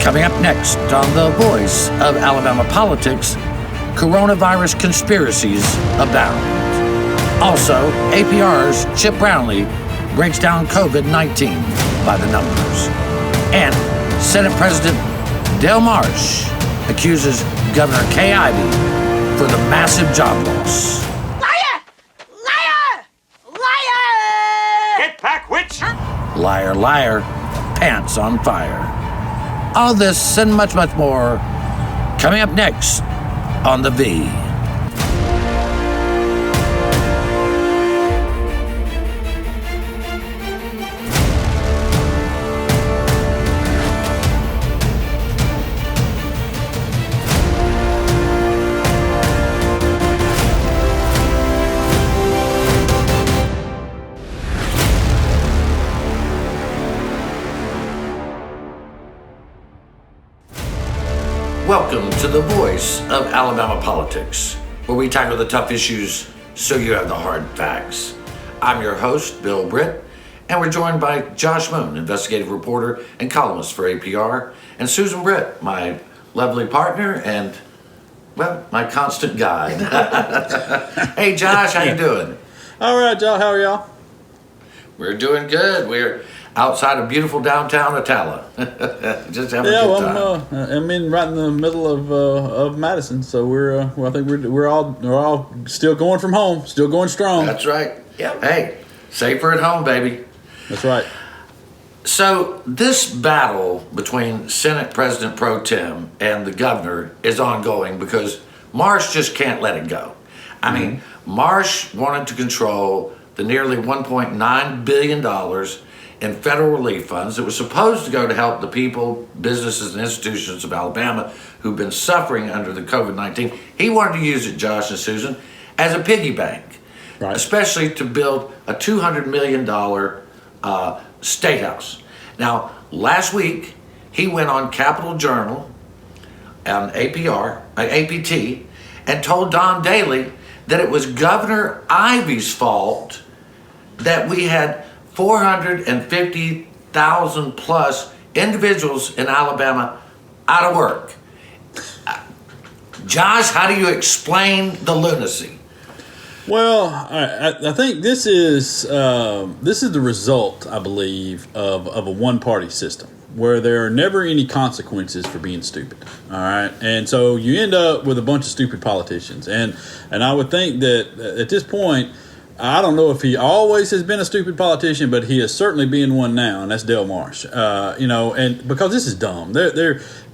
Coming up next on The Voice of Alabama Politics, coronavirus conspiracies abound. Also, APR's Chip Brownlee breaks down COVID-19 by the numbers. And Senate President Dale Marsh accuses Governor Kay Ivey for the massive job loss. Liar! Liar! Liar! Get back, witch! Liar, liar, pants on fire. All this and much, much more coming up next on The V. Welcome to The Voice of Alabama Politics, where we tackle the tough issues so you have the hard facts. I'm your host, Bill Britt, and we're joined by Josh Moon, investigative reporter and columnist for APR, and Susan Britt, my lovely partner and, well, my constant guide. Hey, Josh, how you doing? All right, y'all. How are y'all? We're doing good. We're outside of beautiful downtown Attala. Just having a good time. I'm right in the middle of Madison, so I think we're all still going from home, still going strong. That's right. Yep. Hey, safer at home, baby. That's right. So this battle between Senate President Pro Tem and the governor is ongoing because Marsh just can't let it go. I mean, Marsh wanted to control the nearly $1.9 billion in federal relief funds that was supposed to go to help the people, businesses, and institutions of Alabama who've been suffering under the COVID-19. He wanted to use it, Josh and Susan, as a piggy bank, right, especially to build a $200 million state house. Now, last week, he went on Capitol Journal and APT, and told Don Daly that it was Governor Ivey's fault that we had 450,000 plus individuals in Alabama out of work. Josh, how do you explain the lunacy? Well, I think this is the result, I believe, of a one-party system where there are never any consequences for being stupid. All right, and so you end up with a bunch of stupid politicians, and I would think that at this point, I don't know if he always has been a stupid politician, but he is certainly being one now, and that's Dale Marsh. And because this is dumb.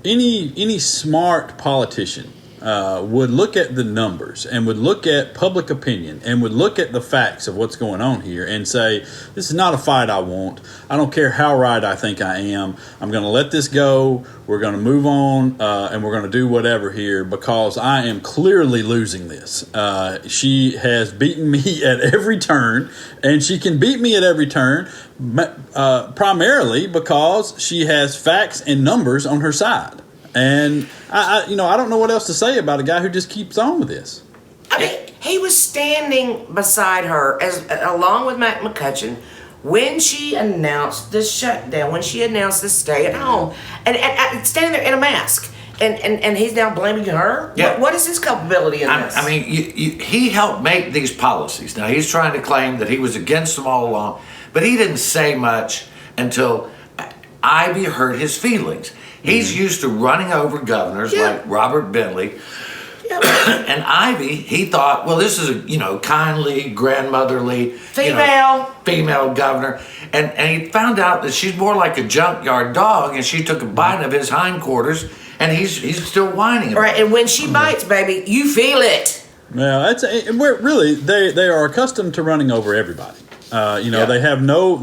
Any smart politician would look at the numbers and would look at public opinion and would look at the facts of what's going on here and say, this is not a fight I want. I don't care how right I think I am. I'm going to let this go. We're going to move on and we're going to do whatever here because I am clearly losing this. She has beaten me at every turn, and she can beat me at every turn primarily because she has facts and numbers on her side. And I don't know what else to say about a guy who just keeps on with this. I mean, he was standing beside her along with Matt McCutcheon when she announced the shutdown, when she announced the stay at home, and standing there in a mask. And he's now blaming her? Yeah. What is his culpability in this? I mean, he helped make these policies. Now, he's trying to claim that he was against them all along, but he didn't say much until Ivey hurt his feelings. He's used to running over governors like Robert Bentley. And Ivey, he thought, well, this is a, kindly, grandmotherly, female governor. And he found out that she's more like a junkyard dog, and she took a bite of his hindquarters, and he's still whining about it. Right, and when she bites, baby, you feel it. Well, they are accustomed to running over everybody. They have no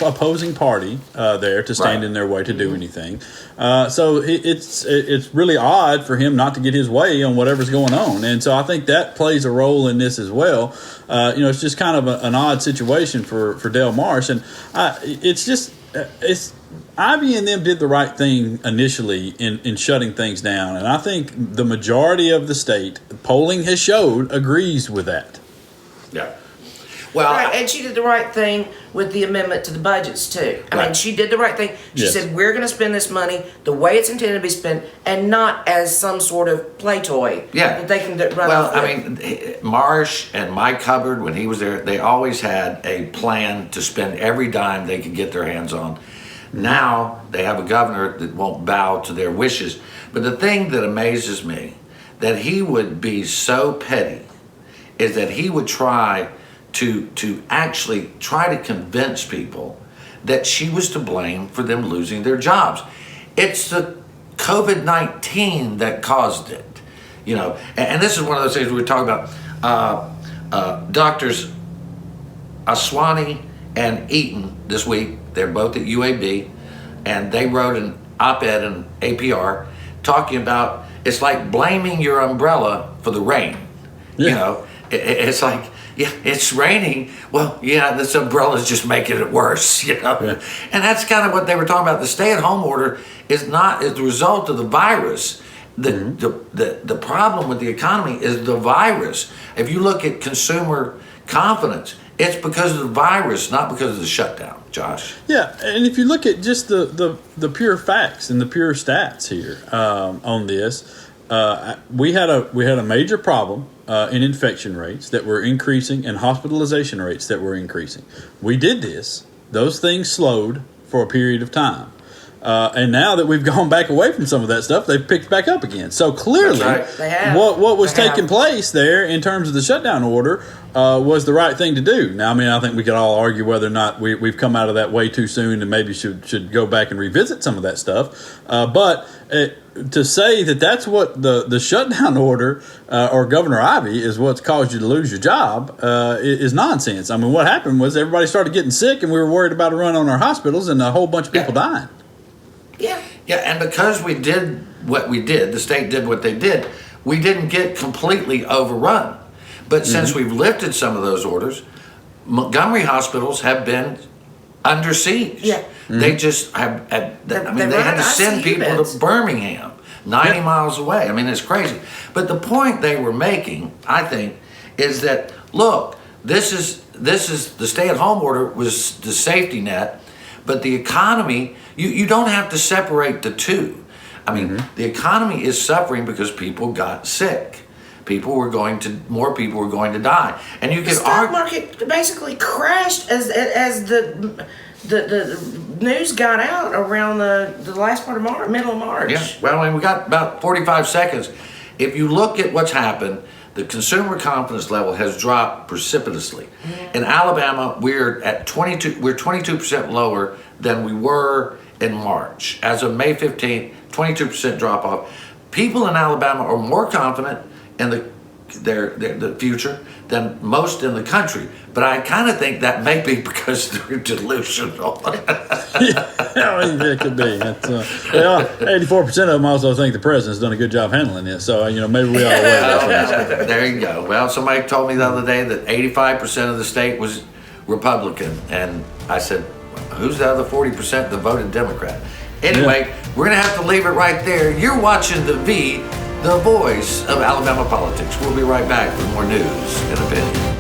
opposing party there to stand in their way to do anything. So it's really odd for him not to get his way on whatever's going on, and so I think that plays a role in this as well. It's just kind of an odd situation for Dale Marsh, and it's Ivey and them did the right thing initially in shutting things down, and I think the majority of the state polling has showed agrees with that. Yeah. Well, Right, and she did the right thing with the amendment to the budgets too. I mean, Right. she did the right thing. She Yes. said we're going to spend this money the way it's intended to be spent, and not as some sort of play toy Yeah. that they can run Well, off I with. mean, Marsh and Mike Hubbard, when he was there, they always had a plan to spend every dime they could get their hands on. Now they have a governor that won't bow to their wishes. But the thing that amazes me, that he would be so petty, is that he would try to actually try to convince people that she was to blame for them losing their jobs. It's the COVID-19 that caused it, you know. And this is one of those things we were talking about. Doctors Aswani and Eaton this week, they're both at UAB, and they wrote an op-ed in APR talking about it's like blaming your umbrella for the rain. You know, it's like, yeah, it's raining. Well, yeah, this umbrella's just making it worse, you know. Yeah. And that's kind of what they were talking about. The stay-at-home order is the result of the virus. The problem with the economy is the virus. If you look at consumer confidence, it's because of the virus, not because of the shutdown, Josh. Yeah, and if you look at just the pure facts and the pure stats here on this, we had a major problem in infection rates that were increasing and hospitalization rates that were increasing. We did this; those things slowed for a period of time. And now that we've gone back away from some of that stuff, they've picked back up again. So clearly, That's right. They have. what was They taking have. place there in terms of the shutdown order was the right thing to do. Now, I mean, I think we could all argue whether or not we've come out of that way too soon and maybe should go back and revisit some of that stuff. But to say that that's what the shutdown order or Governor Ivey is what's caused you to lose your job is nonsense. I mean, what happened was everybody started getting sick and we were worried about a run on our hospitals and a whole bunch of people dying. Yeah. Yeah, and because we did what we did, the state did what they did, we didn't get completely overrun. But since we've lifted some of those orders, Montgomery hospitals have been under siege. Yeah. They just have, I mean, they had to send ICU people beds. to Birmingham, 90 miles away. I mean, it's crazy. But the point they were making, I think, is that, look, this is the stay-at-home order was the safety net, but the economy, you don't have to separate the two. I mean, the economy is suffering because people got sick. More people were going to die. And you The can stock argue. market basically crashed as the news got out around the last part of March, middle of March. Yeah, well, I mean, we got about 45 seconds. If you look at what's happened, the consumer confidence level has dropped precipitously. In Alabama, we're at 22% lower than we were in March. As of May 15th, 22% drop off. People in Alabama are more confident in the future than most in the country. But I kind of think that may be because they're delusional. It could be. That's, 84% of them also think the president's done a good job handling this. So, maybe we ought to weigh that for There you go. Well, somebody told me the other day that 85% of the state was Republican. And I said, who's the other 40% that voted Democrat? Anyway, we're going to have to leave it right there. You're watching The V, the voice of Alabama politics. We'll be right back with more news and opinion.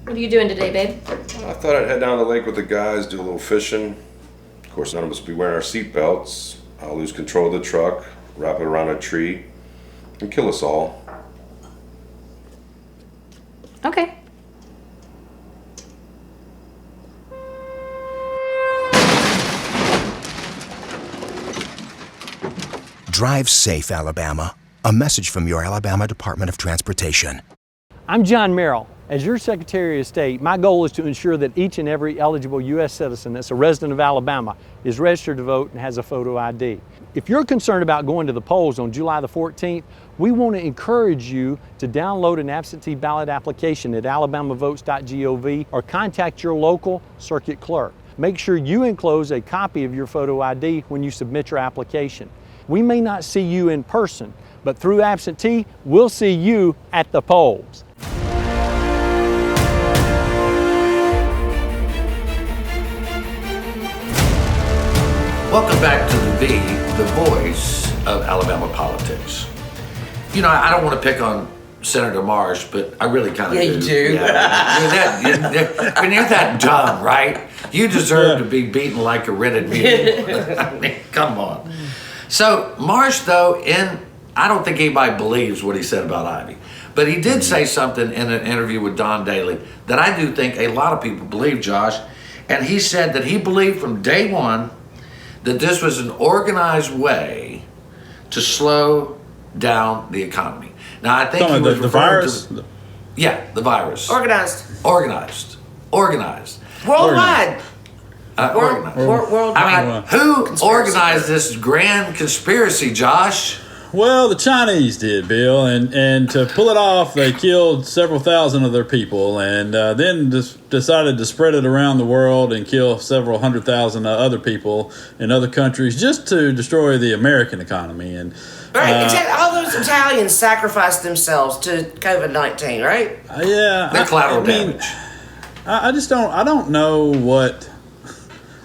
What are you doing today, babe? I thought I'd head down to the lake with the guys, do a little fishing. Of course, none of us will be wearing our seatbelts. I'll lose control of the truck, wrap it around a tree, and kill us all. Okay. Drive safe, Alabama. A message from your Alabama Department of Transportation. I'm John Merrill. As your Secretary of State, my goal is to ensure that each and every eligible U.S. citizen that's a resident of Alabama is registered to vote and has a photo ID. If you're concerned about going to the polls on July the 14th, we want to encourage you to download an absentee ballot application at alabamavotes.gov or contact your local circuit clerk. Make sure you enclose a copy of your photo ID when you submit your application. We may not see you in person, but through absentee, we'll see you at the polls. Welcome back to the voice of Alabama politics. You know, I don't want to pick on Senator Marsh, but I really kind of do. You do. Yeah. When you're that dumb, right? You deserve to be beaten like a rented mule. I mean, come on. So Marsh, though, I don't think anybody believes what he said about Ivy, but he did say something in an interview with Don Daly that I do think a lot of people believe, Josh. And he said that he believed from day one that this was an organized way to slow down the economy. Now, I think he was the virus. The virus. Organized. Worldwide. Worldwide. Worldwide. I mean, who organized this grand conspiracy, Josh? Well, the Chinese did, Bill, and to pull it off, they killed several thousand of their people, and then decided to spread it around the world and kill several 100,000 other people in other countries just to destroy the American economy. And Right, all those Italians sacrificed themselves to COVID-19, right? Yeah, The collateral damage. I just don't know what.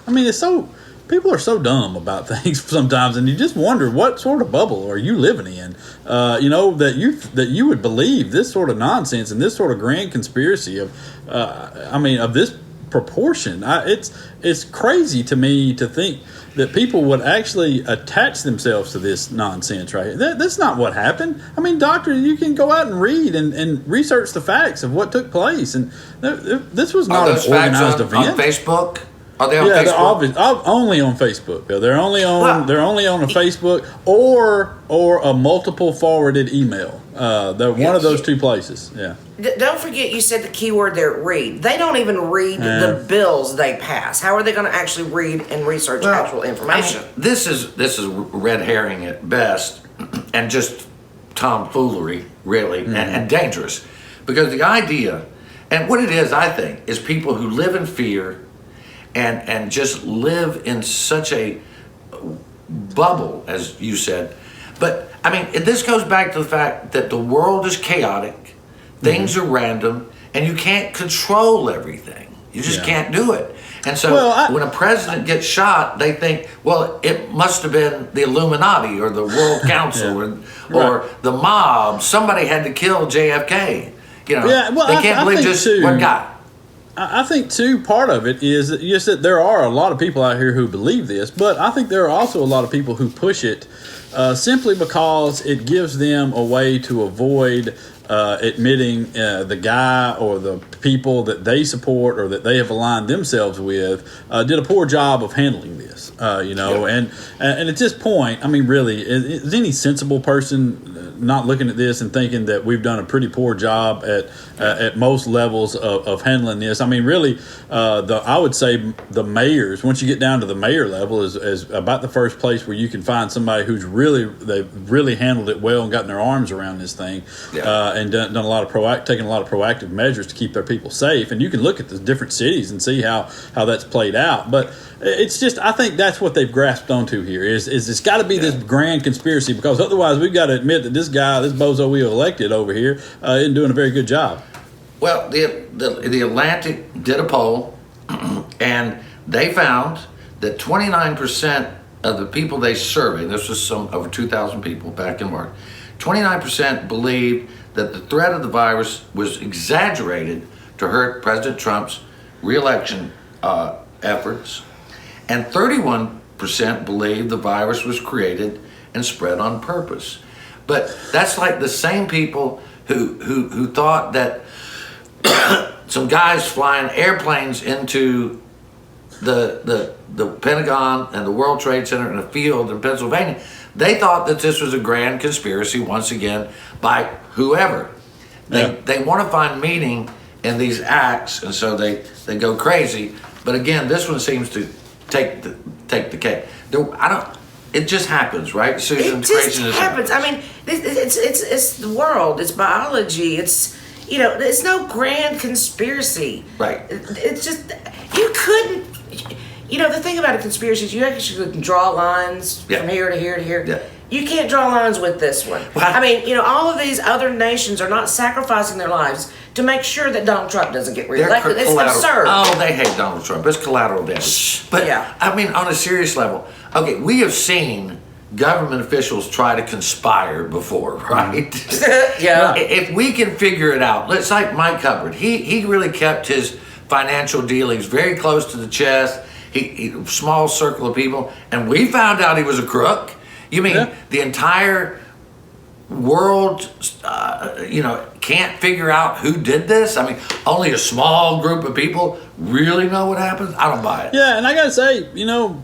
I mean, it's so. People are so dumb about things sometimes, and you just wonder what sort of bubble are you living in. That you would believe this sort of nonsense and this sort of grand conspiracy of this proportion. It's crazy to me to think that people would actually attach themselves to this nonsense, right? That's not what happened. I mean, doctor, you can go out and read and research the facts of what took place, and this was not an organized event. On Facebook? Are they on Facebook? They're only on Facebook. They're only on a Facebook or a multiple forwarded email. They're one of those two places. Yeah. Don't forget, you said the key word there, read. They don't even read the bills they pass. How are they going to actually read and research actual information? This is red herring at best, and just tomfoolery, really, and dangerous. Because the idea, and what it is, I think, is people who live in fear and just live in such a bubble, as you said. But, I mean, this goes back to the fact that the world is chaotic, things are random, and you can't control everything. You just can't do it. And so when a president gets shot, they think, well, it must have been the Illuminati or the World Council or the mob. Somebody had to kill JFK. You know, they can't believe just one guy. I think, too, part of it is that, yes, that there are a lot of people out here who believe this, but I think there are also a lot of people who push it simply because it gives them a way to avoid admitting the guy or the people that they support or that they have aligned themselves with did a poor job of handling this, and at this point, I mean, really, is any sensible person not looking at this and thinking that we've done a pretty poor job at most levels of handling this? I mean, really, I would say the mayors, once you get down to the mayor level, is about the first place where you can find somebody who's they've really handled it well and gotten their arms around this thing, and done a lot of taken a lot of proactive measures to keep their people safe. And you can look at the different cities and see how that's played out. But it's just, I think that's what they've grasped onto here is it's got to be this grand conspiracy, because otherwise we've got to admit that this bozo we elected over here isn't doing a very good job. Well, the Atlantic did a poll, and they found that 29% of the people they surveyed, this was over 2,000 people back in March, 29% believed that the threat of the virus was exaggerated to hurt President Trump's re-election efforts, and 31% believed the virus was created and spread on purpose. But that's like the same people who thought that some guys flying airplanes into the Pentagon and the World Trade Center in a field in Pennsylvania, They thought that this was a grand conspiracy once again by whoever. They want to find meaning in these acts, and so they go crazy. But again, this one seems to take the cake. It just happens, right, Susan? It just happens. I mean, it's the world. It's biology. It's it's no grand conspiracy. Right. It's just you couldn't. The thing about a conspiracy is you actually can draw lines from here to here to here. Yeah. You can't draw lines with this one. Well, I mean, all of these other nations are not sacrificing their lives to make sure that Donald Trump doesn't get reelected. It's absurd. Oh, they hate Donald Trump. It's collateral damage. But Yeah. I mean, on a serious level, okay, we have seen government officials try to conspire before, right? Yeah. If we can figure it out, it's like Mike Hubbard. He really kept his financial dealings very close to the chest. He small circle of people, and we found out he was a crook. You mean the entire world, can't figure out who did this? I mean, only a small group of people really know what happened? I don't buy it. Yeah, and I got to say,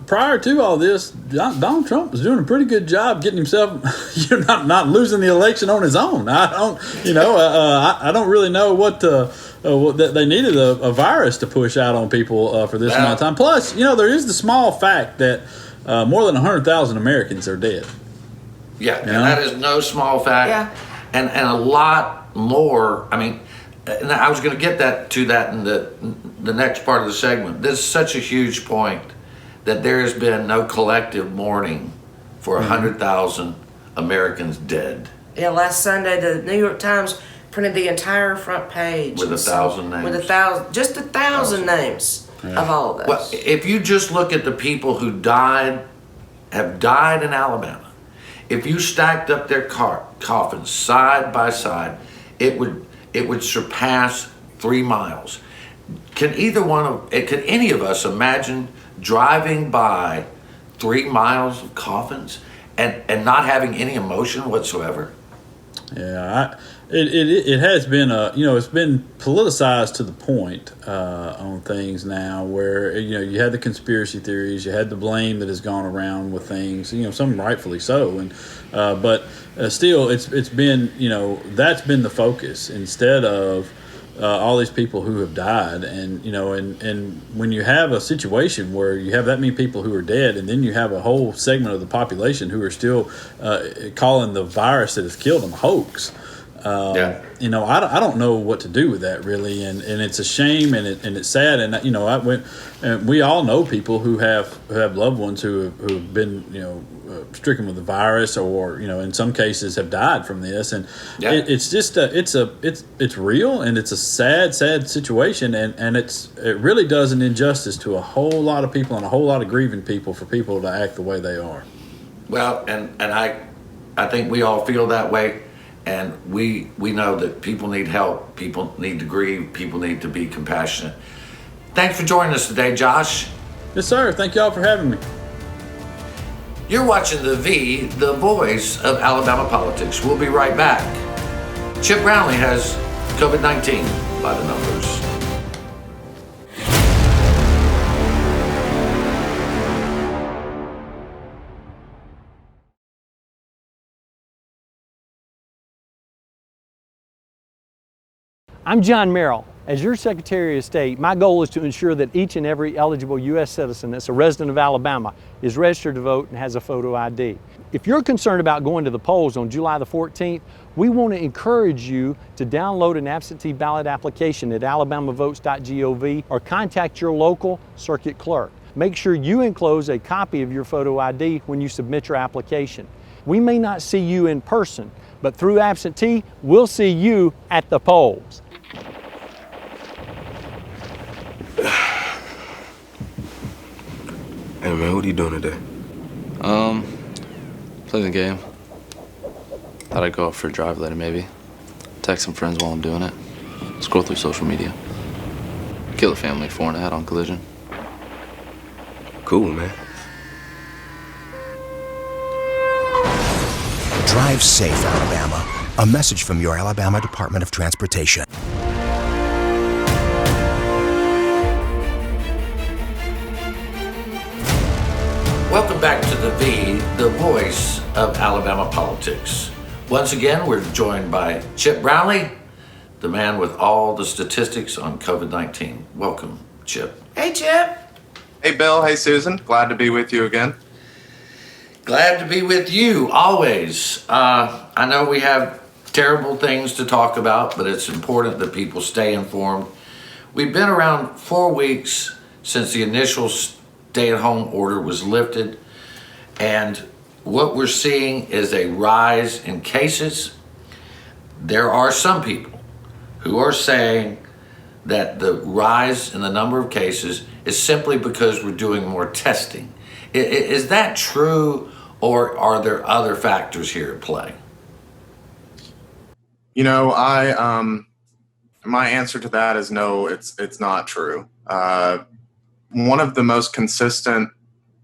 prior to all this, Donald Trump was doing a pretty good job getting himself, not losing the election on his own. I don't really know what they needed a virus to push out on people for this amount of time. Plus, there is the small fact that more than 100,000 Americans are dead. Yeah, and that is no small fact. Yeah. And a lot more. I mean, and I was going to get to that in the next part of the segment. This is such a huge point that there has been no collective mourning for 100,000 Americans dead. Yeah, last Sunday the New York Times printed the entire front page With 1,000 names. With 1,000 names of all of those. Well, if you just look at the people who have died in Alabama, if you stacked up their coffins side by side, it would surpass 3 miles. Can any of us imagine driving by 3 miles of coffins and not having any emotion whatsoever? Yeah, it has been it's been politicized to the point on things now where you had the conspiracy theories, you had the blame that has gone around with things, some rightfully so, and but still it's been that's been the focus instead of all these people who have died, and and when you have a situation where you have that many people who are dead, and then you have a whole segment of the population who are still calling the virus that has killed them a hoax. I don't know what to do with that really, and it's a shame, and it's sad, and we all know people who have loved ones who have been stricken with the virus, or in some cases have died from this, and it's just it's real, and it's a sad situation, and it really does an injustice to a whole lot of people and a whole lot of grieving people for people to act the way they are. Well, and I think we all feel that way. And we know that people need help, people need to grieve, people need to be compassionate. Thanks for joining us today, Josh. Yes, sir. Thank y'all for having me. You're watching the voice of Alabama politics. We'll be right back. Chip Brownlee has COVID-19 by the numbers. I'm John Merrill. As your Secretary of State, my goal is to ensure that each and every eligible U.S. citizen that's a resident of Alabama is registered to vote and has a photo ID. If you're concerned about going to the polls on July the 14th, we want to encourage you to download an absentee ballot application at alabamavotes.gov or contact your local circuit clerk. Make sure you enclose a copy of your photo ID when you submit your application. We may not see you in person, but through absentee, we'll see you at the polls. Hey man, what are you doing today? Playing the game. Thought I'd go out for a drive later maybe. Text some friends while I'm doing it. Scroll through social media. Kill a family 4 and a head-on collision. Cool, man. Drive safe, Alabama. A message from your Alabama Department of Transportation. Welcome back to the voice of Alabama politics. Once again, we're joined by Chip Brownlee, the man with all the statistics on COVID-19. Welcome, Chip. Hey, Chip. Hey, Bill. Hey, Susan. Glad to be with you again. Glad to be with you, always. I know we have terrible things to talk about, but it's important that people stay informed. We've been around 4 weeks since the initial stay-at-home order was lifted, and what we're seeing is a rise in cases. There are some people who are saying that the rise in the number of cases is simply because we're doing more testing. Is that true, or are there other factors here at play? You know, my answer to that is no, it's not true. One of the most consistent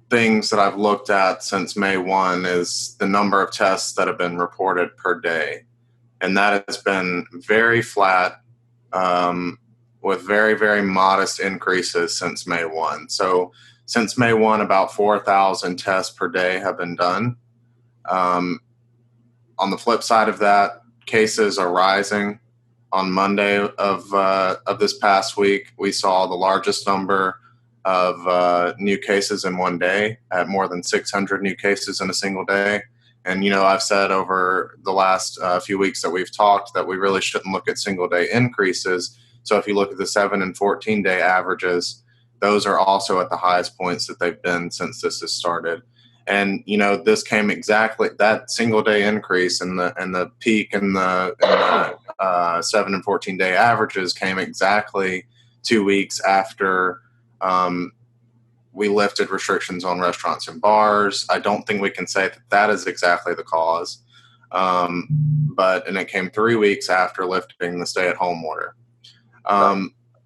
things that I've looked at since May 1 is the number of tests that have been reported per day. And that has been very flat, with very, very modest increases since May 1. So since May 1, about 4,000 tests per day have been done. On the flip side of that, cases are rising. On Monday of this past week, we saw the largest number of new cases in one day, at more than 600 new cases in a single day. And, you know, I've said over the last few weeks that we've talked that we really shouldn't look at single day increases. So if you look at the 7 and 14 day averages, those are also at the highest points that they've been since this has started. And, you know, this came exactly, that single day increase and the peak in the 7 and 14 day averages came exactly 2 weeks after we lifted restrictions on restaurants and bars. I don't think we can say that that is exactly the cause. And it came 3 weeks after lifting the stay-at-home order.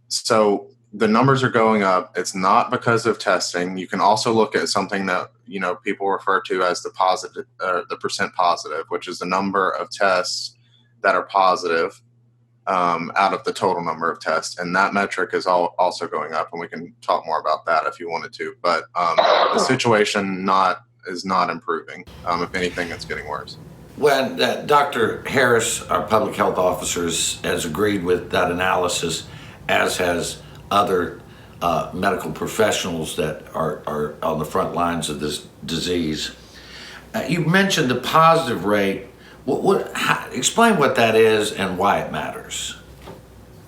So the numbers are going up. It's not because of testing. You can also look at something that, you know, people refer to as the percent positive, which is the number of tests that are positive out of the total number of tests. And that metric is also going up, and we can talk more about that if you wanted to. But the situation is not improving. If anything, it's getting worse. When Dr. Harris, our public health officer, has agreed with that analysis, as has other medical professionals that are on the front lines of this disease. You mentioned the positive rate. Explain what that is and why it matters.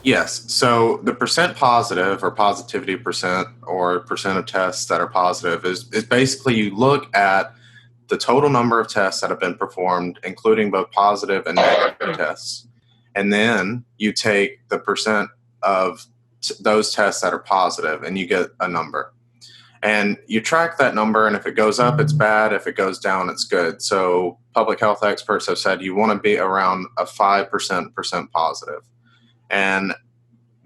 Yes. So the percent positive, or positivity percent, or percent of tests that are positive is basically you look at the total number of tests that have been performed, including both positive and negative tests. And then you take the percent of those tests that are positive, and you get a number. And you track that number, and if it goes up, it's bad. If it goes down, it's good. So public health experts have said you want to be around a 5% positive. And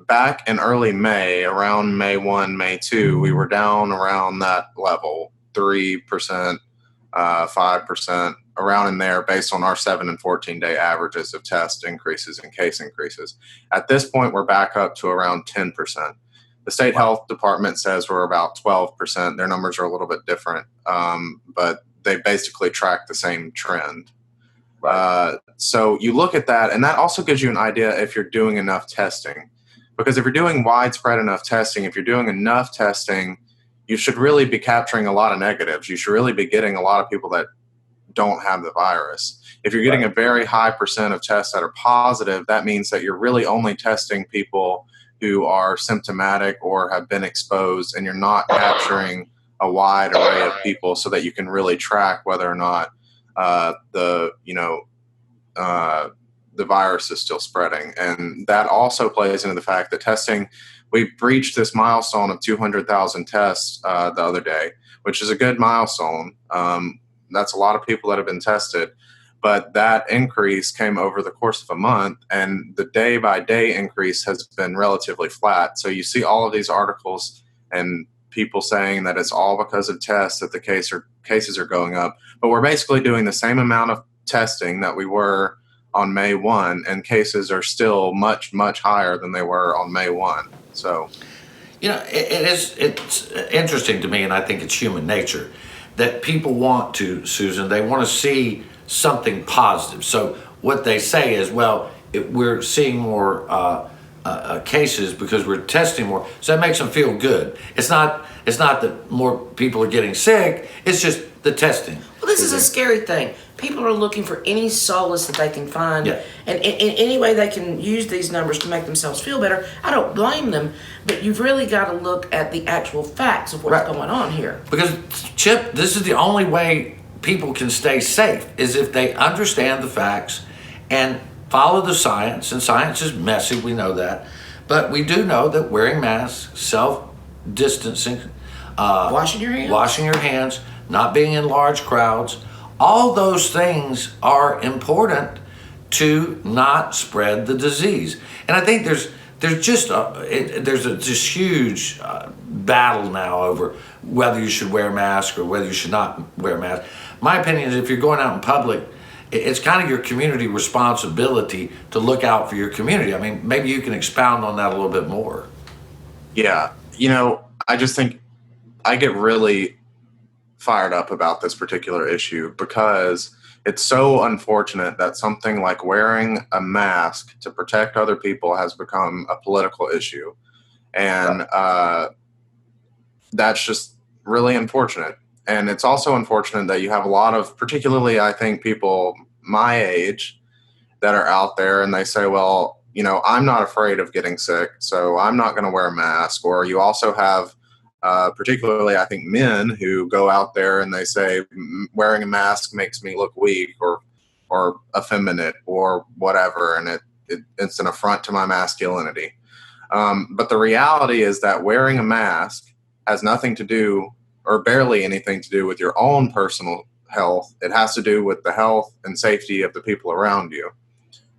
back in early May, around May 1, May 2, we were down around that level, 3%, 5%, around in there, based on our 7 and 14 day averages of test increases and case increases. At this point, we're back up to around 10%. The state health department says we're about 12%. Their numbers are a little bit different, but they basically track the same trend. So you look at that, and that also gives you an idea if you're doing enough testing. Because if you're doing widespread enough testing, if you're doing enough testing, you should really be capturing a lot of negatives. You should really be getting a lot of people that don't have the virus. If you're getting a very high percent of tests that are positive, that means that you're really only testing people who are symptomatic or have been exposed, and you're not capturing a wide array of people so that you can really track whether or not the virus is still spreading. And that also plays into the fact that testing, we reached this milestone of 200,000 tests the other day, which is a good milestone. That's a lot of people that have been tested. But that increase came over the course of a month, and the day-by-day increase has been relatively flat. So you see all of these articles and people saying that it's all because of tests that the cases are going up. But we're basically doing the same amount of testing that we were on May 1, and cases are still much, much higher than they were on May 1. So, you know, it's interesting to me, and I think it's human nature. that people want to, Susan. They want to see something positive. So what they say is, well, we're seeing more cases because we're testing more, so that makes them feel good. It's not that more people are getting sick. It's just the testing. Well, this is a scary thing. People are looking for any solace that they can find, Yeah. and in any way they can use these numbers to make themselves feel better. I don't blame them, but you've really got to look at the actual facts of what's going on here. Because, Chip, this is the only way people can stay safe, is if they understand the facts and follow the science. And science is messy, we know that. But we do know that wearing masks, self-distancing, Washing your hands, not being in large crowds, all those things are important to not spread the disease. And I think there's this huge battle now over whether you should wear a mask or whether you should not wear a mask. My opinion is if you're going out in public, it's kind of your community responsibility to look out for your community. I mean, maybe you can expound on that a little bit more. Yeah. I just think I get really fired up about this particular issue because it's so unfortunate that something like wearing a mask to protect other people has become a political issue. And that's just really unfortunate. And it's also unfortunate that you have a lot of, particularly, I think, people my age that are out there and they say, well, I'm not afraid of getting sick, so I'm not going to wear a mask. Or you also have, particularly, I think, men who go out there and they say, wearing a mask makes me look weak or effeminate or whatever, and it's an affront to my masculinity. But the reality is that wearing a mask has nothing to do, or barely anything to do, with your own personal health. It has to do with the health and safety of the people around you.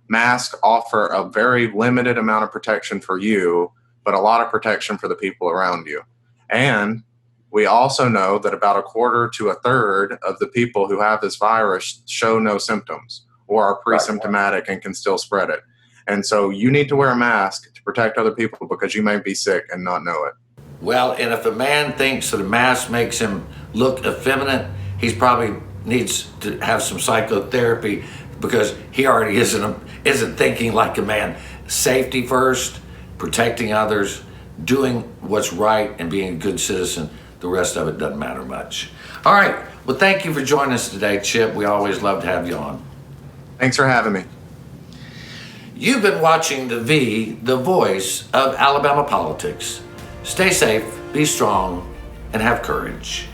Masks offer a very limited amount of protection for you, but a lot of protection for the people around you. And we also know that about a quarter to a third of the people who have this virus show no symptoms or are pre-symptomatic and can still spread it. And so you need to wear a mask to protect other people because you may be sick and not know it. Well, and if a man thinks that a mask makes him look effeminate, he's probably needs to have some psychotherapy because he already isn't thinking like a man. Safety first, protecting others, doing what's right, and being a good citizen. The rest of it doesn't matter much. All right. Well, thank you for joining us today, Chip. We always love to have you on. Thanks for having me. You've been watching the voice of Alabama politics. Stay safe, be strong, and have courage.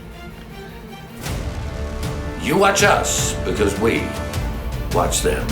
You watch us because we watch them.